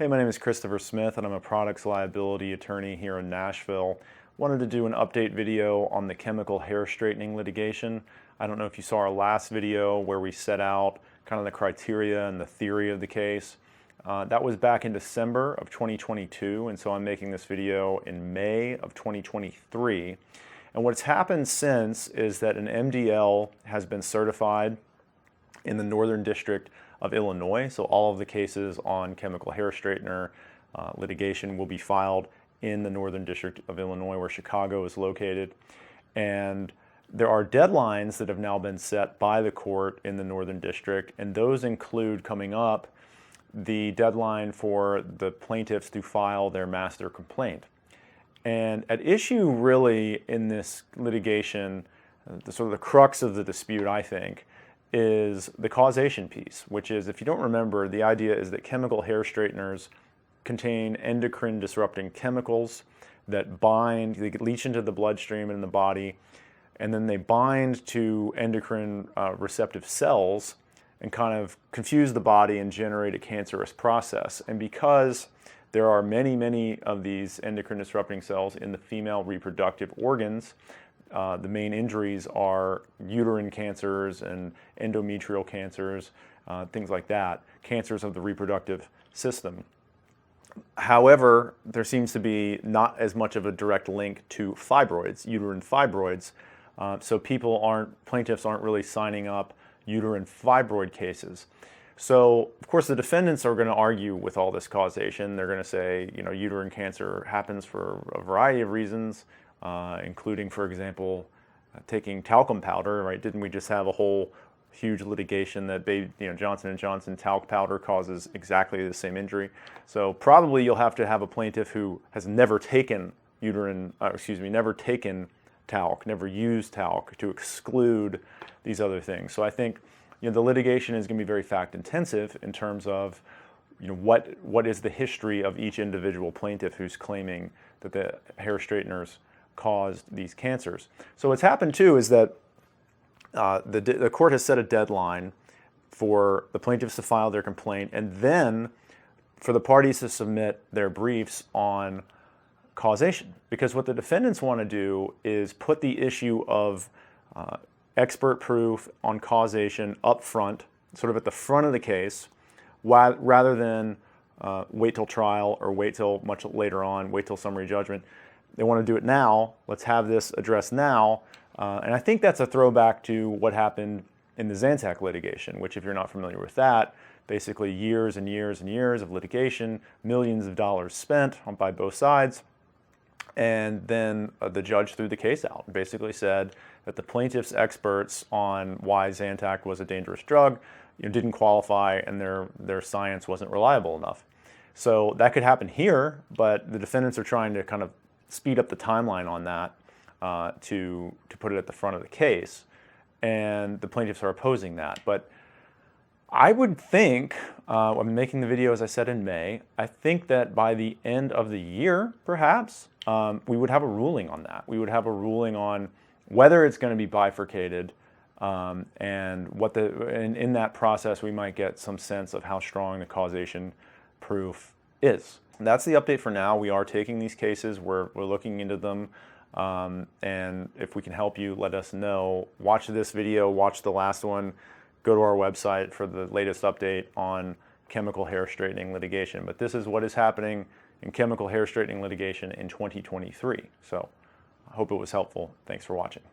Hey, my name is Christopher Smith and I'm a products liability attorney here in Nashville. Wanted to do an update video on the chemical hair straightening litigation. I don't know if you saw our last video where we set out kind of the criteria and the theory of the case. That was back in December of 2022, and so I'm making this video in May of 2023. And what's happened since is that an MDL has been certified in the Northern District of Illinois, so all of the cases on chemical hair straightener litigation will be filed in the Northern District of Illinois, where Chicago is located. And there are deadlines that have now been set by the court in the Northern District, and those include coming up the deadline for the plaintiffs to file their master complaint. And at issue really in this litigation, the sort of the crux of the dispute, I think, is the causation piece, which is, if you don't remember, the idea is that chemical hair straighteners contain endocrine disrupting chemicals that bind, they leach into the bloodstream and in the body, and then they bind to endocrine receptive cells and kind of confuse the body and generate a cancerous process. And because there are many, many of these endocrine disrupting cells in the female reproductive organs, the main injuries are uterine cancers and endometrial cancers, things like that, cancers of the reproductive system. However, there seems to be not as much of a direct link to fibroids, uterine fibroids, so plaintiffs aren't really signing up uterine fibroid cases. So, of course, the defendants are going to argue with all this causation. They're going to say, you know, uterine cancer happens for a variety of reasons, including, for example, taking talcum powder, right? Didn't we just have a whole huge litigation that Johnson & Johnson talc powder causes exactly the same injury? So probably you'll have to have a plaintiff who has never taken never taken talc, never used talc, to exclude these other things. So I think, the litigation is going to be very fact intensive in terms of, what is the history of each individual plaintiff who's claiming that the hair straighteners caused these cancers. So what's happened too is that the court has set a deadline for the plaintiffs to file their complaint, and then for the parties to submit their briefs on causation. Because what the defendants want to do is put the issue of expert proof on causation up front, sort of at the front of the case, rather than wait till trial or wait till much later on, wait till summary judgment. They want to do it now. Let's have this addressed now. And I think that's a throwback to what happened in the Zantac litigation, which, if you're not familiar with that, basically years and years and years of litigation, millions of dollars spent by both sides. And then the judge threw the case out and basically said that the plaintiff's experts on why Zantac was a dangerous drug didn't qualify, and their science wasn't reliable enough. So that could happen here, but the defendants are trying to kind of speed up the timeline on that to put it at the front of the case, and the plaintiffs are opposing that. But I would think, I'm making the video as I said in May, I think that by the end of the year, perhaps, we would have a ruling on that. We would have a ruling on whether it's going to be bifurcated, and in that process we might get some sense of how strong the causation proof is. That's the update for now. We are taking these cases, we're looking into them, and if we can help you, let us know. Watch this video, watch the last one, go to our website for the latest update on chemical hair straightening litigation. But this is what is happening in chemical hair straightening litigation in 2023. So I hope it was helpful. Thanks for watching.